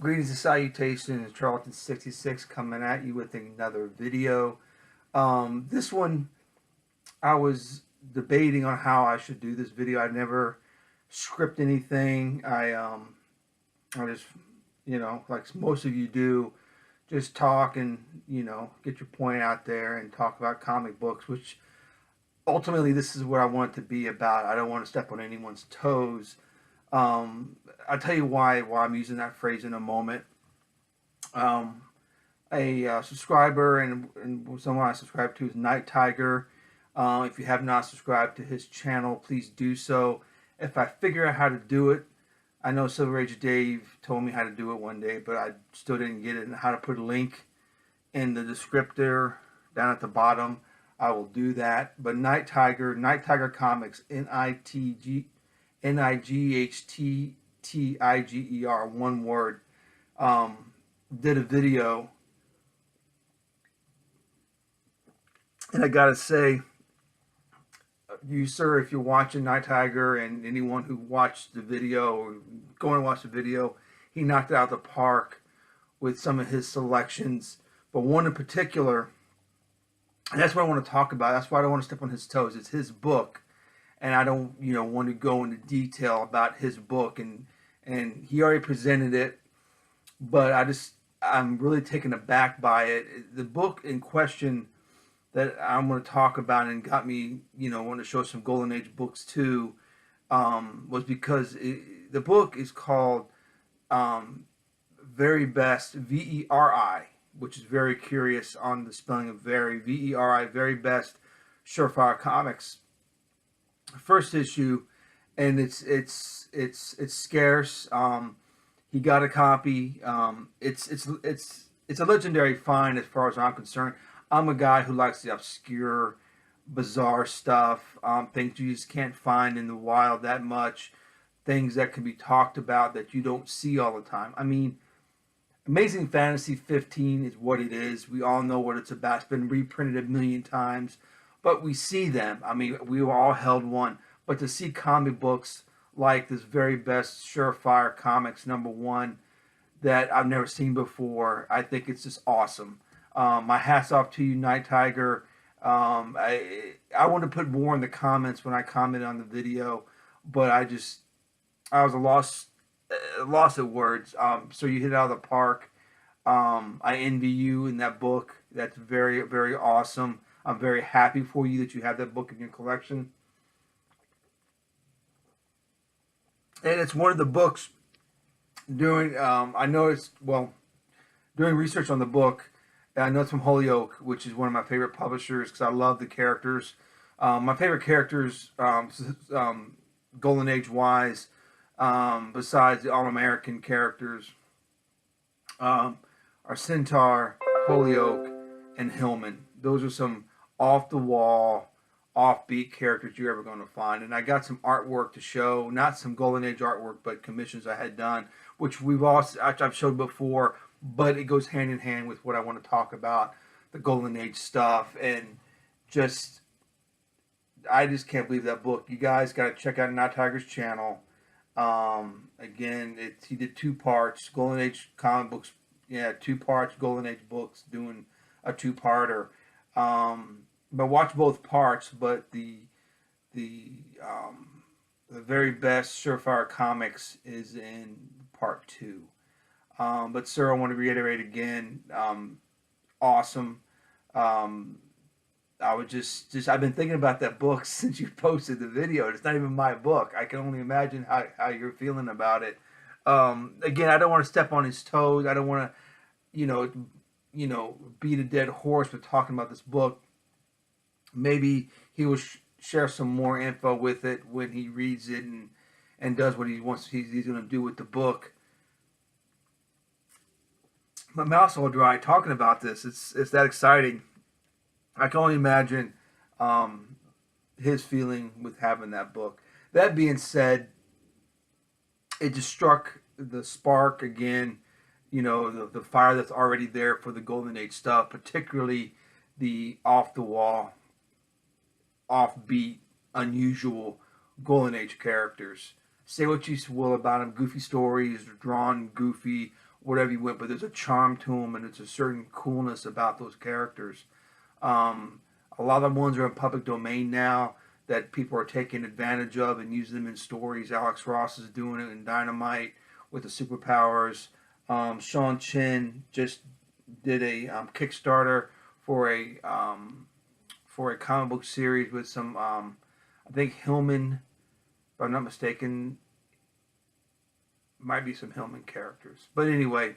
Greetings and salutations, Charlton66 coming at you with another video. This one, I was debating on how I should do this video. I never script anything. I just, like most of you do, just talk and, get your point out there and talk about comic books, which ultimately this is what I want it to be about. I don't want to step on anyone's toes. I'll tell you why I'm using that phrase in a moment. Um, a subscriber and someone I subscribe to is Nighttiger. If you have not subscribed to his channel, please do so. If I figure out how to do it, I know Silver Age Dave told me how to do it one day, but I still didn't get it. And how to put a link in the descriptor down at the bottom, I will do that. But Nighttiger Comics, Nighttiger, one word, did a video, and I gotta say, you sir, if you're watching Nighttiger, and anyone who watched the video or going to watch the video, he knocked it out of the park with some of his selections, but one in particular, and that's what I want to talk about. That's why I don't want to step on his toes. It's his book, and I don't, want to go into detail about his book, and he already presented it, but I'm really taken aback by it. The book in question that I'm going to talk about and got me, want to show some Golden Age books too, was because the book is called Very Best, Veri, which is very curious on the spelling of very, Veri, Very Best Surefire Comics. First issue, and it's scarce. He got a copy. It's a legendary find as far as I'm concerned. I'm a guy who likes the obscure, bizarre stuff, things you just can't find in the wild that much, things that can be talked about that you don't see all the time. I mean, Amazing Fantasy 15 is what it is. We all know what it's about. It's been reprinted a million times, but we see them. I mean, we were all held one. But to see comic books like this Very Best Surefire Comics #1 that I've never seen before, I think it's just awesome. My hat's off to you, Nighttiger. I want to put more in the comments when I comment on the video, but I was lost at words. So you hit it out of the park. I envy you in that book. That's very, very awesome. I'm very happy for you that you have that book in your collection. And it's one of the books doing, I noticed, doing research on the book, I know it's from Holyoke, which is one of my favorite publishers because I love the characters. My favorite characters, Golden Age wise, besides the All-American characters, are Centaur, Holyoke, and Hillman. Those are some off-the-wall, offbeat characters you're ever going to find. And I got some artwork to show, not some Golden Age artwork, but commissions I had done, which I've showed before, but it goes hand in hand with what I want to talk about, the Golden Age stuff, and I just can't believe that book. You guys got to check out Nighttiger's channel. Again, he did 2 parts, Golden Age comic books, 2 parts, Golden Age books, doing a 2-parter. But watch both parts, but the Very Best Surefire Comics is in part 2. But sir, I want to reiterate again, awesome. I would I've been thinking about that book since you posted the video. It's not even my book. I can only imagine how you're feeling about it. Again, I don't want to step on his toes. I don't want to, beat a dead horse with talking about this book. Maybe he will share some more info with it when he reads it and does what he's going to do with the book. My mouth's all dry talking about this. It's that exciting. I can only imagine his feeling with having that book. That being said, it just struck the spark again. The fire that's already there for the Golden Age stuff, particularly the off-the-wall, offbeat, unusual Golden Age characters. Say what you will about them, goofy stories, drawn goofy, whatever you went, but there's a charm to them, and it's a certain coolness about those characters. Um, a lot of the ones are in public domain now that people are taking advantage of and using them in stories. Alex Ross is doing it in Dynamite with the superpowers. Sean Chin just did a Kickstarter for a comic book series with some I think Hillman, if I'm not mistaken, might be some Hillman characters. But anyway,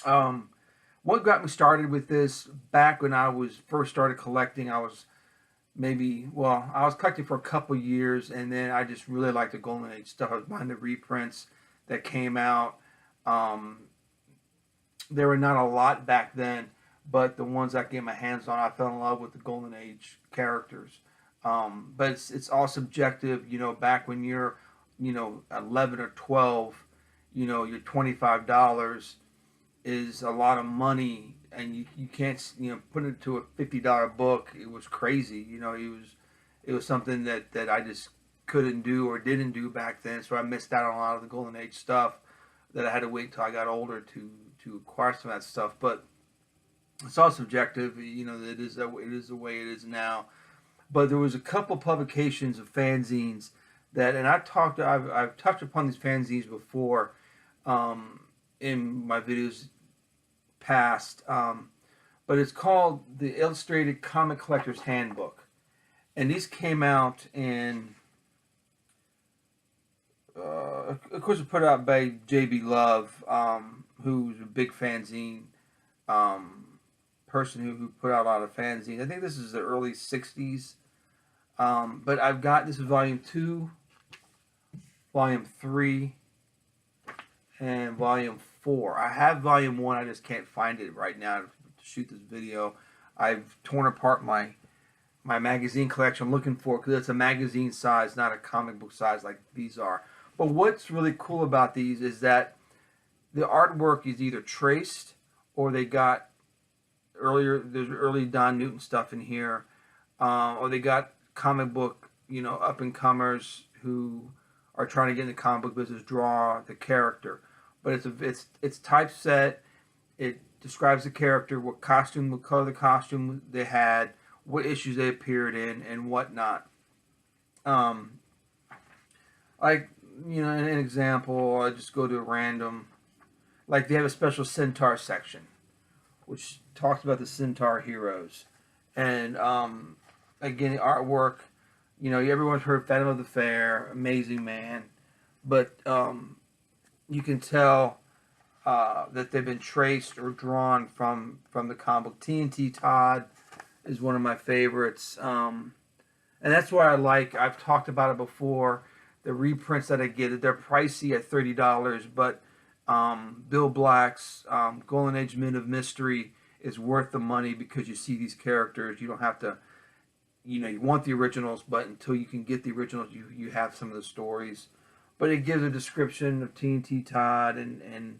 what got me started with this back when I was first started collecting, I was I was collecting for a couple years, and then I just really liked the Golden Age stuff. I was buying the reprints that came out. There were not a lot back then, but the ones I get my hands on, I fell in love with the Golden Age characters. But it's all subjective, back when you're, 11 or 12, your $25 is a lot of money, and you can't, put it to a $50 book. It was crazy. It was something that I just couldn't do or didn't do back then. So I missed out on a lot of the Golden Age stuff that I had to wait till I got older to acquire some of that stuff. But it's all subjective. It is the way it is now. But there was a couple publications of fanzines and I've touched upon these fanzines before in my videos past. But it's called the Illustrated Comic Collector's Handbook, and these came out in. Of course, it put out by J.B. Love, who's a big fanzine person who put out a lot of fanzines. I think this is the early 60s. But I've got, this is volume 2, volume 3, and volume 4. I have volume 1, I just can't find it right now to shoot this video. I've torn apart my magazine collection I'm looking for, because it's a magazine size, not a comic book size like these are. But what's really cool about these is that the artwork is either traced, or they got there's early Don Newton stuff in here, or they got comic book, up and comers who are trying to get in the comic book business draw the character. But it's typeset. It describes the character, what color of the costume they had, what issues they appeared in, and whatnot. An example, I just go to a random, like they have a special Centaur section, which talks about the Centaur heroes. And again, the artwork, everyone's heard Phantom of the Fair, Amazing Man, but you can tell that they've been traced or drawn from the comic book. TNT Todd is one of my favorites, and that's why I've talked about it before, the reprints that I get, they're pricey at $30, but Bill Black's Golden Age Men of Mystery is worth the money, because you see these characters. You don't have to, you want the originals, but until you can get the originals, you have some of the stories. But it gives a description of TNT Todd and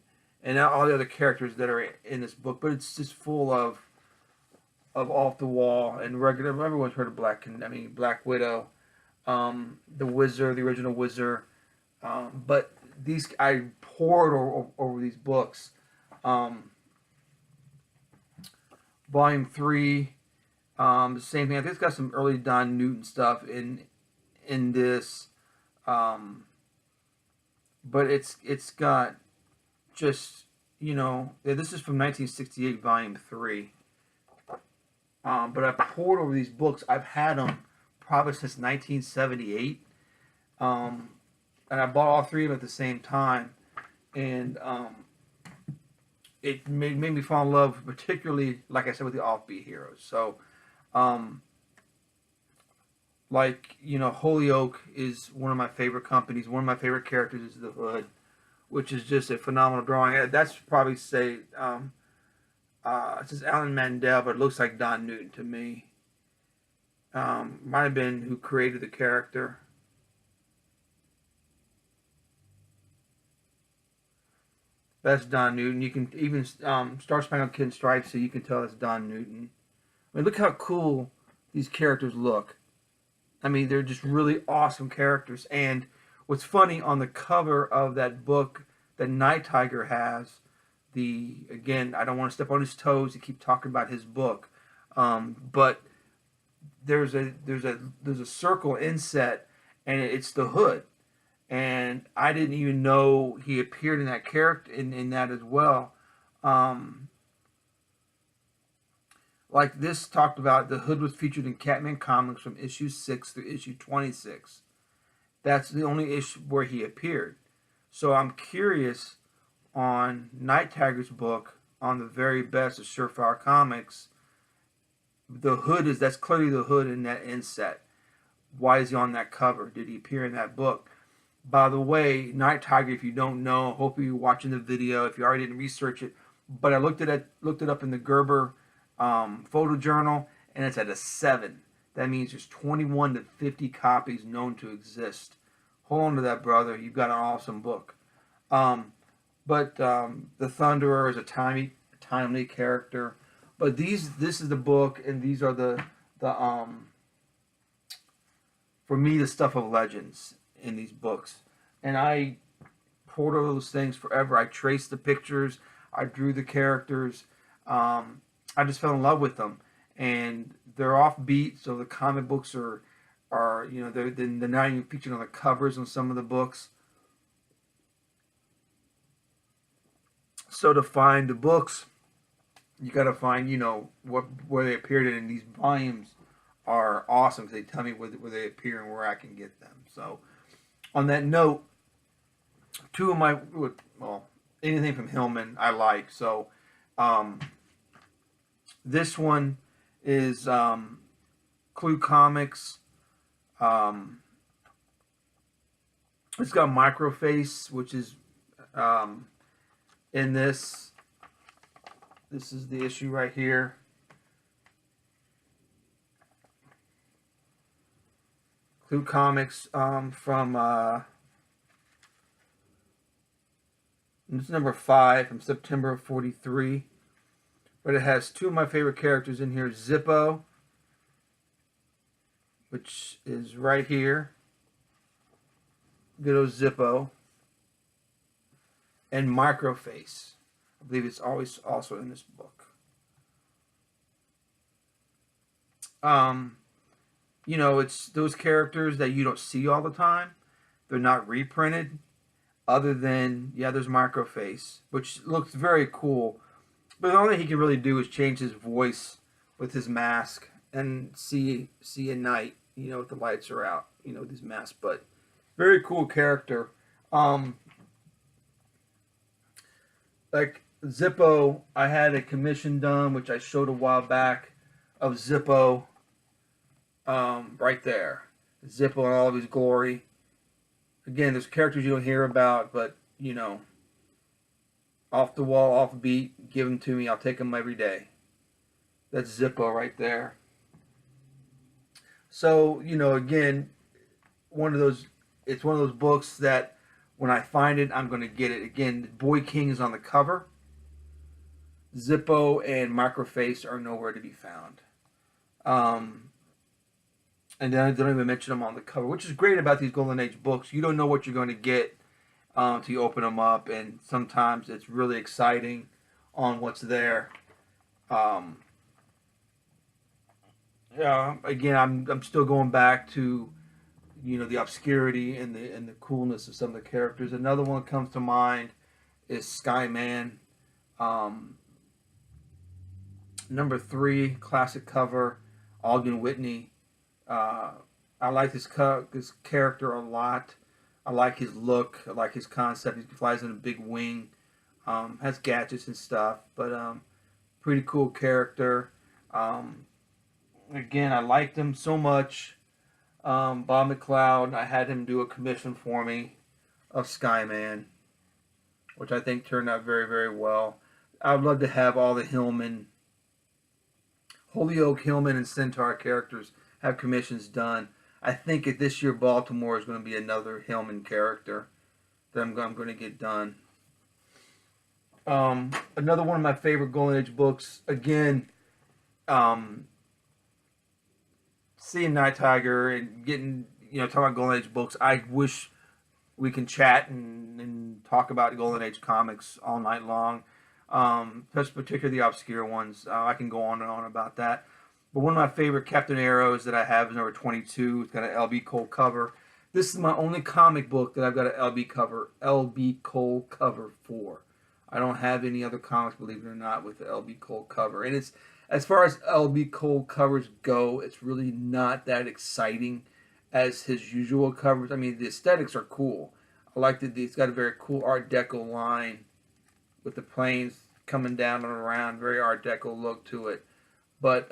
all the other characters that are in this book. But it's just full of off the wall and regular. Everyone's heard of Black Widow, the Wizard, the original Wizard. But these, I poured over these books. Volume 3, the same thing. I think it's got some early Don Newton stuff in this, but it's got just, this is from 1968, Volume 3. But I poured over these books. I've had them probably since 1978, and I bought all 3 of them at the same time, and it made me fall in love, particularly, like I said, with the offbeat heroes. So, Holyoke is one of my favorite companies. One of my favorite characters is the Hood, which is just a phenomenal drawing. That's probably it says Alan Mandel, but it looks like Don Newton to me. Might have been who created the character. That's Don Newton. You can even Star Spangled Kid and Stripes, so you can tell it's Don Newton. Look how cool these characters look. They're just really awesome characters. And what's funny, on the cover of that book that Nighttiger has. Again, I don't want to step on his toes to keep talking about his book, but there's a circle inset, and it's the hood, and I didn't even know he appeared in that character in that as well. Um, like this talked about, the hood was featured in Catman comics from issue 6 through issue 26. That's the only issue where he appeared. So I'm curious on Nighttiger's book, on the very best of Surefire Comics. The hood that's clearly the hood in that inset. Why is he on that cover? Did he appear in that book? By the way, Nighttiger, if you don't know, hopefully you're watching the video. If you already didn't research it, but I looked it up in the Gerber photo journal, and it's at a 7. That means there's 21 to 50 copies known to exist. Hold on to that, brother. You've got an awesome book. But the Thunderer is a timely character. But this is the book, and these are the for me, the stuff of legends in these books. And I poured over those things forever. I traced the pictures. I drew the characters. I just fell in love with them, and they're offbeat. So the comic books are they're not even featured on the covers on some of the books. So to find the books, you got to find where they appeared in. And these volumes are awesome because they tell me where they appear and where I can get them. So on that note, two of my anything from Hillman I like. So this one is Clue Comics. It's got Microface, which is in this. This is the issue right here. Clue Comics from this is number 5 from September of 43. But it has two of my favorite characters in here. Zippo, which is right here. Good old Zippo. And Microface. I believe it's always also in this book. It's those characters that you don't see all the time. They're not reprinted. Other than, there's Microface, which looks very cool. But the only thing he can really do is change his voice with his mask and see at night, if the lights are out, with his mask. But very cool character. Like Zippo, I had a commission done, which I showed a while back, of Zippo right there. Zippo in all of his glory. Again, there's characters you don't hear about, but, off the wall, off beat, give them to me. I'll take them every day. That's Zippo right there. So, again, it's one of those books that when I find it, I'm going to get it. Again, Boy King is on the cover. Zippo and Microface are nowhere to be found. And then I don't even mention them on the cover, which is great about these Golden Age books. You don't know what you're going to get until you open them up, and sometimes it's really exciting on what's there. Again, I'm still going back to the obscurity and the coolness of some of the characters. Another one that comes to mind is Skyman. Number 3, classic cover, Ogden Whitney. I like this character a lot. I like his look. I like his concept. He flies in a big wing. Has gadgets and stuff, but pretty cool character. Again, I liked him so much. Bob McLeod, I had him do a commission for me of Skyman, which I think turned out very, very well. I would love to have all the Hillman, Holyoke, Hillman, and Centaur characters have commissions done. I think at this year Baltimore is going to be another Hillman character that I'm going to get done. Another one of my favorite Golden Age books. Again, seeing Nighttiger and getting talking about Golden Age books. I wish we can chat and talk about Golden Age comics all night long. Particularly the obscure ones. I can go on and on about that. But one of my favorite Captain Arrows that I have is number 22. It's got an LB Cole cover. This is my only comic book that I've got an LB Cole cover for. I don't have any other comics, believe it or not, with the LB Cole cover. And it's, as far as LB Cole covers go, it's really not that exciting as his usual covers. I mean, the aesthetics are cool. I like that it's got a very cool Art Deco line with the planes coming down and around, very Art Deco look to it. But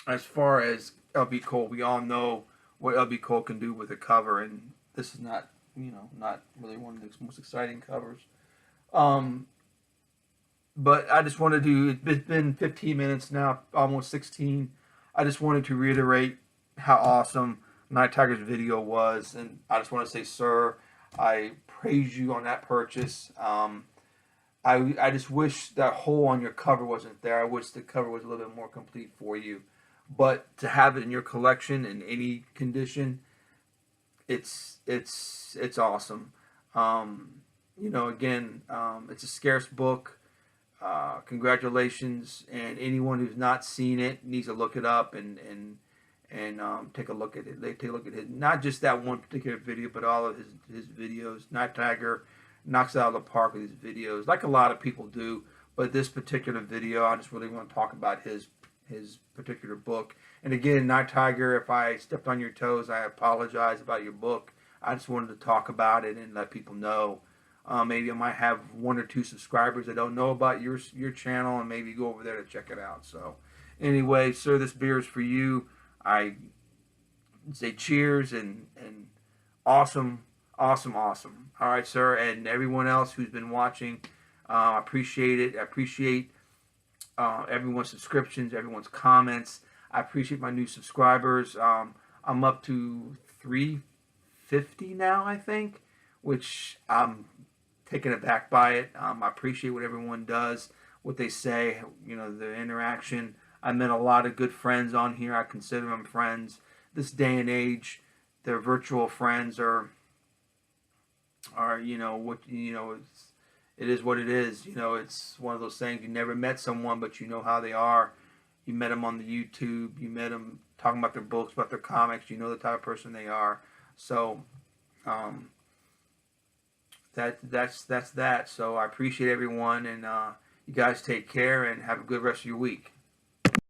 as far as LB Cole, we all know what LB Cole can do with a cover, and this is not, not really one of the most exciting covers. But I just wanted to, it's been 15 minutes now, almost 16. I just wanted to reiterate how awesome Nighttiger's video was, and I just want to say, sir, I praise you on that purchase. I just wish that hole on your cover wasn't there. I wish the cover was a little bit more complete for you. But to have it in your collection in any condition, it's awesome. Again, it's a scarce book. Congratulations, and anyone who's not seen it needs to look it up and take a look at it. They take a look at it, not just that one particular video, but all of his videos. Nighttiger knocks it out of the park with his videos, like a lot of people do. But this particular video, I just really want to talk about his particular book. And again, Nighttiger, if I stepped on your toes, I apologize about your book. I just wanted to talk about it and let people know. Maybe I might have 1 or 2 subscribers that don't know about your channel, and maybe go over there to check it out. So anyway, sir, this beer is for you. I say cheers and awesome. All right, sir, and everyone else who's been watching, I appreciate it. I appreciate everyone's subscriptions, everyone's comments. I appreciate my new subscribers. I'm up to 350 now, I think, which I'm taken aback by it. I appreciate what everyone does, what they say, the interaction. I met a lot of good friends on here. I consider them friends. This day and age, their virtual friends are it is what it is. It's one of those things. You never met someone, but you know how they are. You met them on the YouTube. You met them talking about their books, about their comics. You know the type of person they are. So that's that. So I appreciate everyone, and you guys take care and have a good rest of your week.